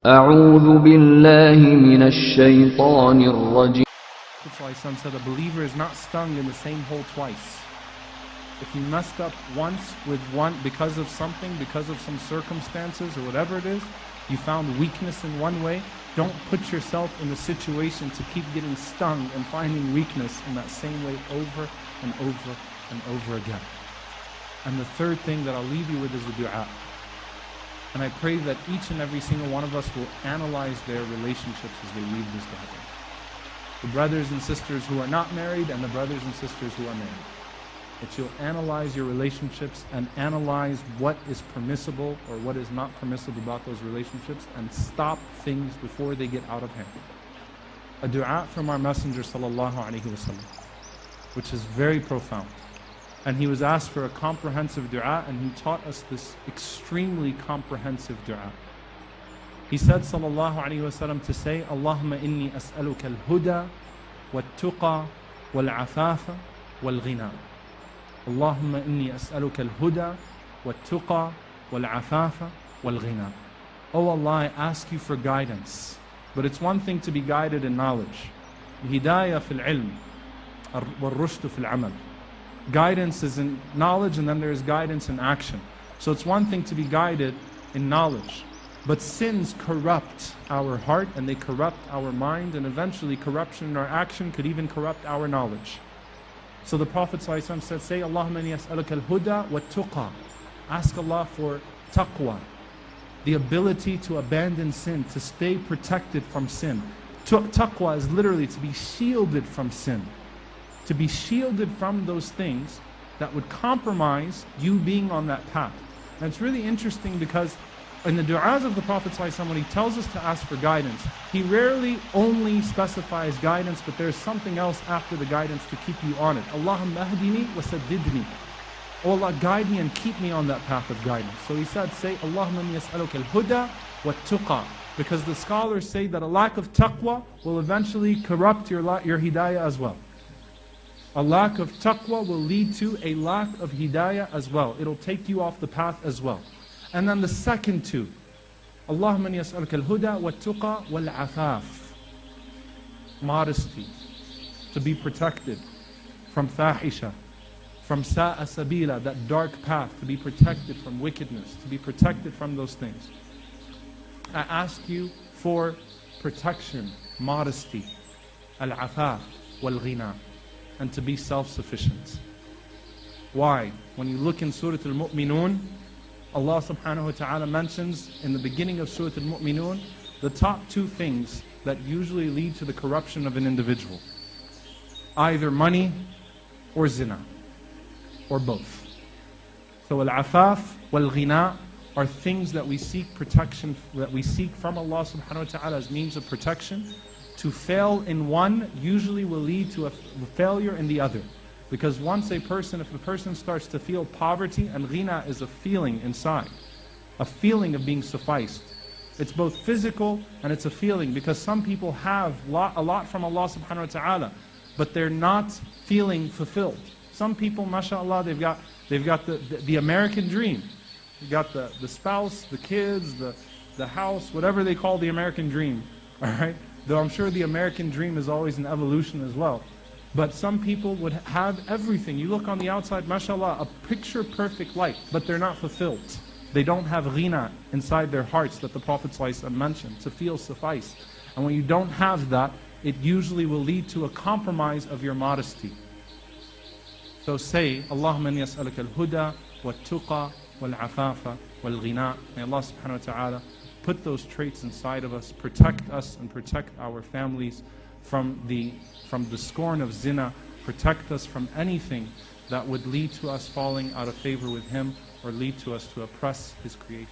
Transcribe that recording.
أعوذ بالله من الشيطان الرجيم. Prophet said a believer is not stung in the same hole twice. If you messed up once with one because of something, because of some circumstances or whatever it is, you found weakness in one way, don't put yourself in the situation to keep getting stung and finding weakness in that same way over and over and over again. And the third thing that I'll leave you with is the dua. And I pray that each and every single one of us will analyze their relationships as they leave this gathering. The brothers and sisters who are not married and the brothers and sisters who are married. That you'll analyze your relationships and analyze what is permissible or what is not permissible about those relationships and stop things before they get out of hand. A dua from our Messenger sallallahu alaihi wasallam, which is very profound. And he was asked for a comprehensive dua, and he taught us this extremely comprehensive dua. He said sallallahu alaihi wasallam to say, Allahumma inni as'aluka al-huda wal-tuqa wal-afafa wal-ghina. Allahumma inni as'aluka al-huda wal-tuqa wal-afafa wal-ghina. Oh Allah, I ask you for guidance. But it's one thing to be guided in knowledge. Hidayah fil ilm wal-rushd fil amal. Guidance is in knowledge, and then there is guidance in action. So it's one thing to be guided in knowledge, but sins corrupt our heart and they corrupt our mind, and eventually corruption in our action could even corrupt our knowledge. So the Prophet ﷺ said, say, Allahumma inni as'aluka al-huda wa tuqa. Ask Allah for taqwa, the ability to abandon sin, to stay protected from sin. Taqwa is literally to be shielded from sin. To be shielded from those things that would compromise you being on that path. And it's really interesting because in the du'as of the Prophet ﷺ, when he tells us to ask for guidance, he rarely only specifies guidance, but there's something else after the guidance to keep you on it. Allahumma ahdini wa saddidni. Oh Allah, guide me and keep me on that path of guidance. So he said, say, Allahumma inni as'aluka al-huda wa tuqa. Because the scholars say that a lack of taqwa will eventually corrupt your hidayah as well. A lack of taqwa will lead to a lack of hidayah as well. It'll take you off the path as well. And then the second two, Allahumma inni as'aluka al-huda wa-tuqa wal-afaf. Modesty, to be protected from fahisha, from sa'a sabila, that dark path, to be protected from wickedness, to be protected from those things. I ask you for protection, modesty, al-afaf wal-ghina, and to be self-sufficient. Why? When you look in Surah Al-Mu'minun, Allah subhanahu wa ta'ala mentions in the beginning of Surah Al-Mu'minun the top two things that usually lead to the corruption of an individual. Either money or zina, or both. So al-afaf wal-ghina are things that we seek protection, that we seek from Allah subhanahu wa ta'ala as means of protection. To fail in one usually will lead to a failure in the other. Because if a person starts to feel poverty, and ghina is a feeling inside, a feeling of being sufficed. It's both physical and it's a feeling, because some people have a lot from Allah subhanahu wa ta'ala, but they're not feeling fulfilled. Some people, mashallah, they've got the American dream. You've got the spouse, the kids, the house, whatever they call the American dream. Alright? Though I'm sure the American dream is always an evolution as well. But some people would have everything. You look on the outside, mashallah, a picture-perfect life, but they're not fulfilled. They don't have ghina inside their hearts that the Prophet ﷺ mentioned, to feel sufficed. And when you don't have that, it usually will lead to a compromise of your modesty. So say, Allahumma inni as'aluka al-huda wa-tuqa wal-afafa wal-ghina. May Allah subhanahu wa ta'ala put those traits inside of us, protect us and protect our families from the scorn of zina, protect us from anything that would lead to us falling out of favor with Him or lead to us to oppress His creation.